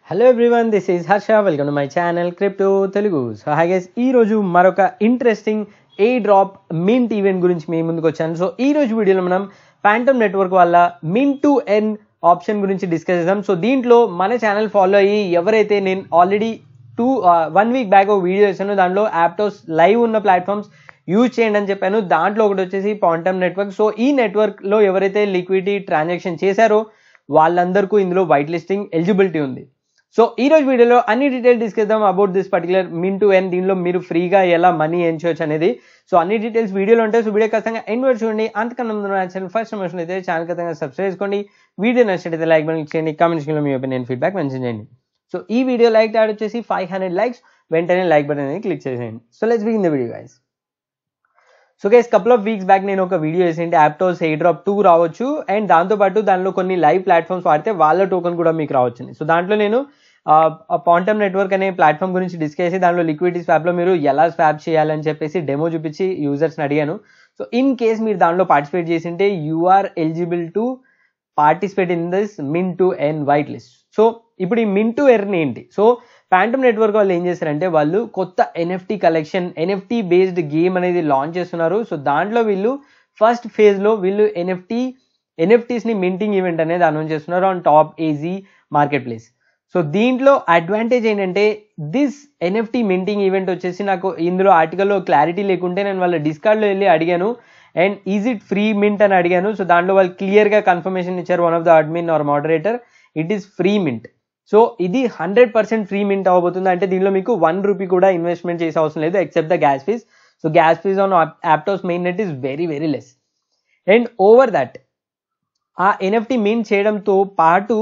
Hello everyone, this is Harsha. Welcome to my channel crypto Telugu. So hi guys, ఈ రోజు మరొక interesting ఏ drop mint event గురించి మీ ముందుకు వచ్చాను. సో ఈ రోజు వీడియోలో మనం ఫ్యాంటమ్ నెట్వర్క్ వల్ల మింట్ టు ఎన్ ఆప్షన్ గురించి డిస్కస్ చేద్దాం. సో దీంట్లో మన ఛానల్ ఫాలో అయ్యి ఎవరైతే, నేను ఆల్రెడీ 1 వీక్ బ్యాక్ ఒక వీడియో చేశాను, దాంట్లో యాప్టోస్ లైవ్ ఉన్న ప్లాట్ఫామ్స్ యూజ్ చేయండి అని చెప్పాను. దాంట్లో ఒకటి వచ్చేసి ఫ్యాంటమ్ నెట్వర్క్. సో ఈ నెట్వర్క్లో ఎవరైతే లిక్విడిటీ ట్రాన్సాక్షన్ చేశారో వాళ్ళందరికీ ఇందులో వైట్ లిస్టింగ్ ఎలిజిబిలిటీ ఉంది. సో ఈ రోజు వీడియోలో అన్ని detail discuss about this particular mint to earn. దీనిలో మీరు ఫ్రీగా ఎలా మనీ ఎర్న్ చేయొచ్చు అనేది. సో అన్ని డీటెయిల్స్ వీడియోలో ఉంటాయి. సో వీడియో ఖచ్చితంగా ఎండ్ వరకు చూడండి. అంతకన్నా ముందు నా ఛానల్ ఫస్ట్ సమస్య అయితే ఛానల్ ఖచ్చితంగా సబ్స్క్రైబ్ చేసుకోండి. వీడియో నచ్చినట్లయితే లైక్ బటన్ చేయండి. కామెంట్ సెక్షన్లో మీ ఒపీనియన్ ఫీడ్బ్యాక్ మెన్షన్ చేయండి. సో ఈ వీడియో లైక్ టార్గెట్ వచ్చేసి 500 లైక్స్. వెంటనే లైక్ బటన్ అనేది క్లిక్ చేసేయండి. So let's begin the video guys. So guys, couple of weeks back నేను ఒక వీడియో చేసింటే యాప్టోస్ ఎయిర్డ్రాప్ 2 రావచ్చు, అండ్ దాంతోపాటు దానిలో కొన్ని లైవ్ ప్లాట్ఫామ్స్ వాడితే వాళ్ళ టోకెన్ కూడా మీకు రావచ్చు. సో దాంట్లో నేను ఫ్యాంటమ్ నెట్వర్క్ అనే ప్లాట్ఫామ్ గురించి డిస్కస్ చేసి దాంట్లో లిక్విడిటీ స్వాప్లో మీరు ఎలా స్వాప్ చేయాలని చెప్పేసి డెమో చూపించి యూజర్స్ని అడిగాను. సో ఇన్ కేస్ మీరు దాంట్లో పార్టిసిపేట్ చేసింటే you are eligible to participate in this mint to earn white list. So ఇప్పుడు ఈ మింట్ టు ఎర్న్ ఏంటి? సో ఫ్యాంటమ్ నెట్వర్క్ వాళ్ళు ఏం చేస్తారంటే, వాళ్ళు కొత్త NFT collection, NFT based game అనేది లాంచ్ చేస్తున్నారు. సో దాంట్లో వీళ్ళు ఫస్ట్ ఫేజ్లో వీళ్ళు ఎన్ఎఫ్టీస్ని మింటింగ్ ఈవెంట్ అనేది అనౌన్స్ చేస్తున్నారు on top AG marketplace. So దీంట్లో అడ్వాంటేజ్ ఏంటంటే, దిస్ ఎన్ఎఫ్టీ మింటింగ్ ఈవెంట్ వచ్చేసి, నాకు ఇందులో ఆర్టికల్లో క్లారిటీ లేకుంటే నేను వాళ్ళ డిస్కార్డ్లో వెళ్ళి అడిగాను, and is it free mint అని అడిగాను. సో దాంట్లో వాళ్ళు క్లియర్గా కన్ఫర్మేషన్ ఇచ్చారు, one of the admin or moderator, it is free mint. So ఇది 100% ఫ్రీ మింట్ అవ్వబోతుంది. అంటే దీనిలో మీకు 1 రూపీ కూడా ఇన్వెస్ట్మెంట్ చేసే అవసరం లేదు, except the gas fee. So gas fee on Aptos main net is very very less. And over that, ఆ ఎన్ఎఫ్టీ మింట్ చేయడంతో పాటు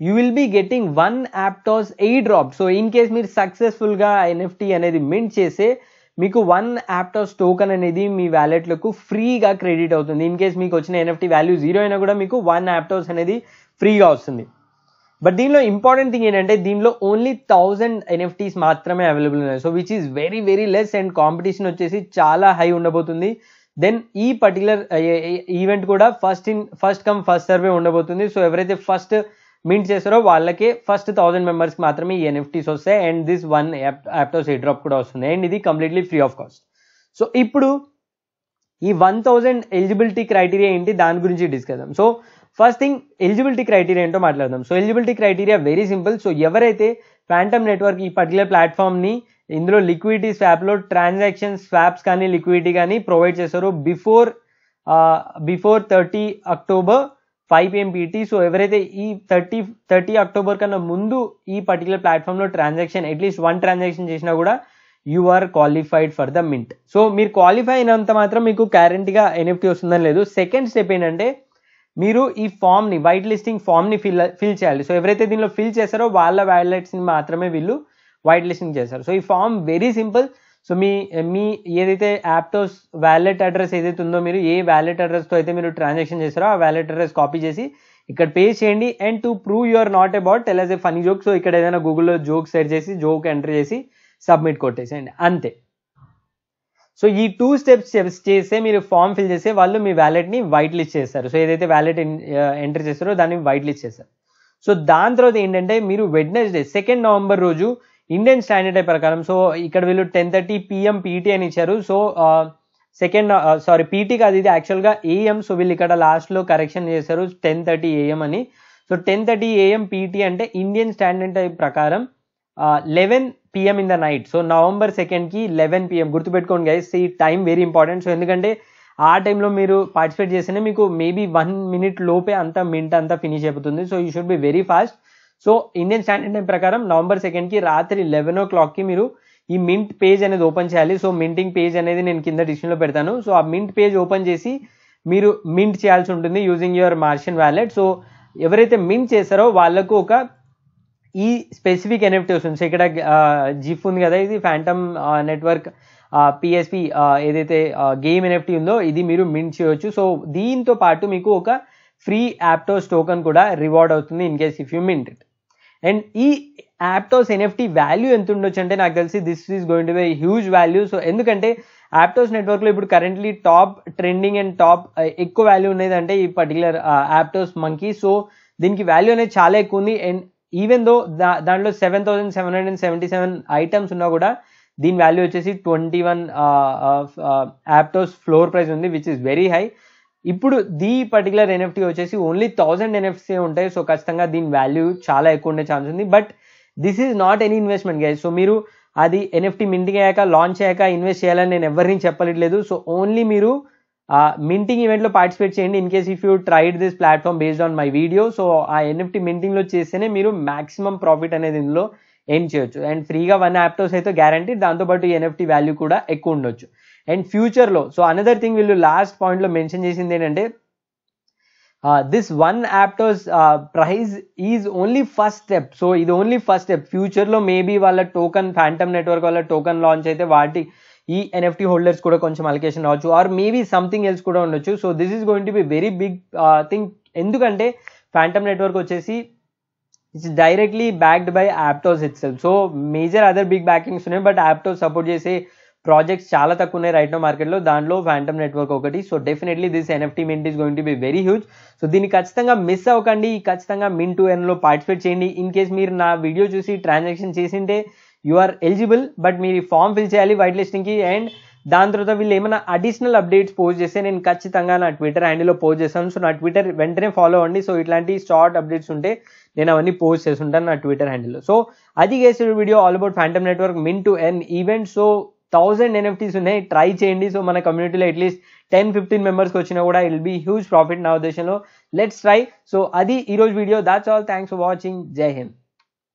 you will be getting 1 Aptos airdrop. So in case మీరు సక్సెస్ఫుల్గా NFT అనేది mint చేస్తే మీకు 1 యాప్టోస్ token అనేది మీ వ్యాలెట్లకు ఫ్రీగా క్రెడిట్ అవుతుంది. ఇన్ కేస్ మీకు వచ్చిన ఎన్ఎఫ్టీ వాల్యూ 0 అయినా కూడా మీకు 1 యాప్టోస్ అనేది ఫ్రీగా వస్తుంది. బట్ దీనిలో ఇంపార్టెంట్ థింగ్ ఏంటంటే, దీనిలో ఓన్లీ 1000 ఎన్ఎఫ్టీస్ మాత్రమే అవైలబుల్ ఉన్నాయి. So which is very very less, and competition వచ్చేసి చాలా హై ఉండబోతుంది. దెన్ ఈ పర్టికులర్ ఈవెంట్ కూడా ఫస్ట్ కమ్ ఫస్ట్ సర్వే ఉండబోతుంది. సో ఎవరైతే ఫస్ట్ మింట్ చేస్తారో వాళ్ళకే ఫస్ట్ 1000 మెంబర్స్కి మాత్రమే ఈ ఎన్ఎఫ్టీస్ వస్తాయి, and this 1 Aptos air drop కూడా వస్తుంది, అండ్ ఇది completely free of cost. So ఇప్పుడు ఈ 1000 ఎలిజిబిలిటీ క్రైటీరియా ఏంటి, దాని గురించి డిస్కస్ చేద్దాం. So first thing, eligibility criteria ఏంటో మాట్లాడదాం. So eligibility criteria very simple. So ఎవరైతే ఫ్యాంటమ్ నెట్వర్క్ ఈ పర్టికులర్ ప్లాట్ఫామ్ని ఇందులో లిక్విడిటీ స్వాప్లో ట్రాన్సాక్షన్ స్వాప్స్ కానీ లిక్విడిటీ కానీ ప్రొవైడ్ చేస్తారో before 30 October 5 PM PT. So ఎవరైతే ఈ 30 అక్టోబర్ కన్నా ముందు ఈ పర్టికులర్ ప్లాట్ఫామ్లో ట్రాన్సాక్షన్ అట్లీస్ట్ 1 ట్రాన్సాక్షన్ చేసినా కూడా you are qualified for the mint. So మీరు క్వాలిఫై అయినంత మాత్రం మీకు గ్యారెంటీగా ఎన్ఎఫ్టీ వస్తుందని లేదు. సెకండ్ స్టెప్ ఏంటంటే, మీరు ఈ ఫామ్ని, వైట్ లిస్టింగ్ ఫామ్ని ఫిల్ చేయాలి. సో ఎవరైతే దీనిలో ఫిల్ చేస్తారో వాళ్ళ వ్యాలెట్స్ని మాత్రమే వీళ్ళు వైట్ లిస్టింగ్ చేస్తారు. సో ఈ ఫామ్ వెరీ సింపుల్. సో మీ ఏదైతే యాప్టోస్ వ్యాలెట్ అడ్రస్ ఏదైతే ఉందో, మీరు ఏ వ్యాలెట్ అడ్రస్తో అయితే మీరు ట్రాన్సాక్షన్ చేస్తారో ఆ వ్యాలెట్ అడ్రస్ కాపీ చేసి ఇక్కడ పే చేయండి. And to prove you're not a bot tell us a funny joke. So ఇక్కడ ఏదైనా గూగుల్లో జోక్ సెర్చ్ చేసి జోక్ ఎంటర్ చేసి సబ్మిట్ కొట్టేసేయండి, అంతే. సో ఈ 2 స్టెప్స్ చేస్తే మీరు ఫామ్ ఫిల్ చేస్తే వాళ్ళు మీ వ్యాలెట్ని వైట్ లిస్ట్ చేస్తారు. సో ఏదైతే వ్యాలెట్ ఎంటర్ చేస్తారో దాన్ని వైట్ లిస్ట్ చేస్తారు. సో దాని తర్వాత ఏంటంటే, మీరు వెడ్నెస్డే 2 నవంబర్ రోజు ఇండియన్ స్టాండర్డ్ టైం ప్రకారం, సో ఇక్కడ వీళ్ళు 10:30 PM PT అని ఇచ్చారు. సో PT కాదు, ఇది యాక్చువల్గా AM. సో వీళ్ళు ఇక్కడ లాస్ట్లో కరెక్షన్ చేశారు 10:30 AM అని. సో 10:30 AM PT అంటే ఇండియన్ స్టాండర్డ్ టైం ప్రకారం 11 PM in the night. So November 2కి 11 PM. గుర్తుపెట్టుకోండి గైస్, ఈ టైం వెరీ ఇంపార్టెంట్. సో ఎందుకంటే ఆ టైంలో మీరు పార్టిసిపేట్ చేస్తేనే మీకు మేబీ 1 minute లోపే అంతా మింట్ అంతా ఫినిష్ అయిపోతుంది. So you should be very fast. So Indian standard time ప్రకారం నవంబర్ 2కి రాత్రి 11 o'clockకి మీరు ఈ మింట్ పేజ్ అనేది ఓపెన్ చేయాలి. సో మింటింగ్ పేజ్ అనేది నేను కింద డిస్క్రిప్షన్లో పెడతాను. సో ఆ మింట్ పేజ్ ఓపెన్ చేసి మీరు మింట్ చేయాల్సి ఉంటుంది యూజింగ్ యువర్ మార్షన్ వ్యాలెట్. సో ఎవరైతే మింట్ చేస్తారో వాళ్ళకు ఒక ఈ స్పెసిఫిక్ ఎన్ఎఫ్టీ వస్తుంది. సో ఇక్కడ జిఫ్ ఉంది కదా, ఇది ఫ్యాంటమ్ నెట్వర్క్ PSP ఏదైతే గేమ్ ఎన్ఎఫ్టీ ఉందో ఇది మీరు మింట్ చేయవచ్చు. సో దీంతో పాటు మీకు ఒక ఫ్రీ యాప్టోస్ టోకెన్ కూడా రివార్డ్ అవుతుంది in case if you mint it. And ఈ యాప్టోస్ ఎన్ఎఫ్టీ వాల్యూ ఎంత ఉండొచ్చు అంటే, నాకు తెలిసి this is going to be huge value. So ఎందుకంటే యాప్టోస్ నెట్వర్క్లో ఇప్పుడు currently top trending and top ఎక్కువ వాల్యూ ఉన్నది అంటే ఈ పర్టికులర్ యాప్టోస్ మంకీ. సో దీనికి వాల్యూ అనేది చాలా ఎక్కువ ఉంది. అండ్ ఈవెన్ దో దాంట్లో 7,777 ఐటమ్స్ ఉన్నా కూడా దీని వాల్యూ వచ్చేసి 21 యాప్టోస్ ఫ్లోర్ ప్రైస్ ఉంది, విచ్ ఇస్ వెరీ హై. ఇప్పుడు దీ పర్టికులర్ ఎన్ఎఫ్టీ వచ్చేసి ఓన్లీ 1000 ఎన్ఎఫ్టీ ఉంటాయి. సో ఖచ్చితంగా దీని వాల్యూ చాలా ఎక్కువ ఉండే ఛాన్స్ ఉంది. But this is not any investment guys. So మీరు అది ఎన్ఎఫ్టీ మింటింగ్ అయ్యాక లాంచ్ అయ్యాక ఇన్వెస్ట్ చేయాలని నేను ఎవరిని చెప్పట్లేదు. సో ఓన్లీ మీరు మింటింగ్ ఈవెంట్లో పార్టిసిపేట్ చేయండి. In case if you tried this platform based on my video. So ఆ ఎన్ఎఫ్టీ మింటింగ్లో చేస్తేనే మీరు మాక్సిమం ప్రాఫిట్ అనేది ఇందులో ఎర్న్ చేయొచ్చు. అండ్ ఫ్రీగా 1 యాప్టోస్ అయితే గ్యారంటీ, దాంతోపాటు ఈ ఎన్ఎఫ్టీ వాల్యూ కూడా ఎక్కువ ఉండొచ్చు. అండ్ ఫ్యూచర్లో సో అనదర్ థింగ్ వీళ్ళు లాస్ట్ పాయింట్లో మెన్షన్ చేసింది ఏంటంటే this 1 Aptos price is only first step. So ఇది ఓన్లీ ఫస్ట్ స్టెప్. ఫ్యూచర్లో మేబీ వాళ్ళ టోకన్ ఫ్యాంటమ్ నెట్వర్క్ వాళ్ళ టోకన్ లాంచ్ అయితే వాటి ఈ ఎన్ఎఫ్టీ హోల్డర్స్ కూడా కొంచెం అలొకేషన్ రావచ్చు, ఆర్ మేబీ సంథింగ్ ఎల్స్ కూడా ఉండొచ్చు. So this is going to be very big thing. ఎందుకంటే ఫ్యాంటమ్ నెట్వర్క్ వచ్చేసి it's directly backed by Aptos itself. So major other big backings ఉన్నాయి, బట్ యాప్టోస్ సపోర్ట్ చేసే projects చాలా తక్కువ ఉన్నాయి right now మార్కెట్లో. దాంట్లో ఫ్యాంటమ్ నెట్వర్క్ ఒకటి. So definitely this NFT mint is going to be very huge. So దీన్ని ఖచ్చితంగా మిస్ అవ్వకండి, ఖచ్చితంగా మింట్ టు ఎర్న్లో పార్టిసిపేట్ చేయండి. ఇన్ కేస్ మీరు నా వీడియో చూసి ట్రాన్సాక్షన్ చేసింటే యు ఆర్ ఎలిజిబుల్, బట్ మీరు ఫామ్ ఫిల్ చేయాలి వైట్ లిస్టింగ్కి. అండ్ దాని తర్వాత వీళ్ళు ఏమైనా అడిషనల్ అప్డేట్స్ పోస్ట్ చేస్తే నేను ఖచ్చితంగా నా ట్విట్టర్ హ్యాండిల్లో పోస్ట్ చేస్తాను. సో నా ట్విట్టర్ వెంటనే ఫాలో అవ్వండి. సో ఇట్లాంటి షార్ట్ అప్డేట్స్ ఉంటే నేను అవన్నీ పోస్ట్ చేస్తుంటాను నా ట్విట్టర్ హ్యాండిల్లో. సో అది చేసే video all about Phantom Network mint to earn event. So 1000 NFTs ఉన్నాయి, ట్రై చేయండి. సో మన కమ్యూనిటీలో అట్లీస్ట్ 10-15 మెంబర్స్కి వచ్చినా కూడా it will be huge profit నా ఉద్దేశంలో. Let's try. సో అది ఈరోజు video. That's all. Thanks for watching. జై హింద్.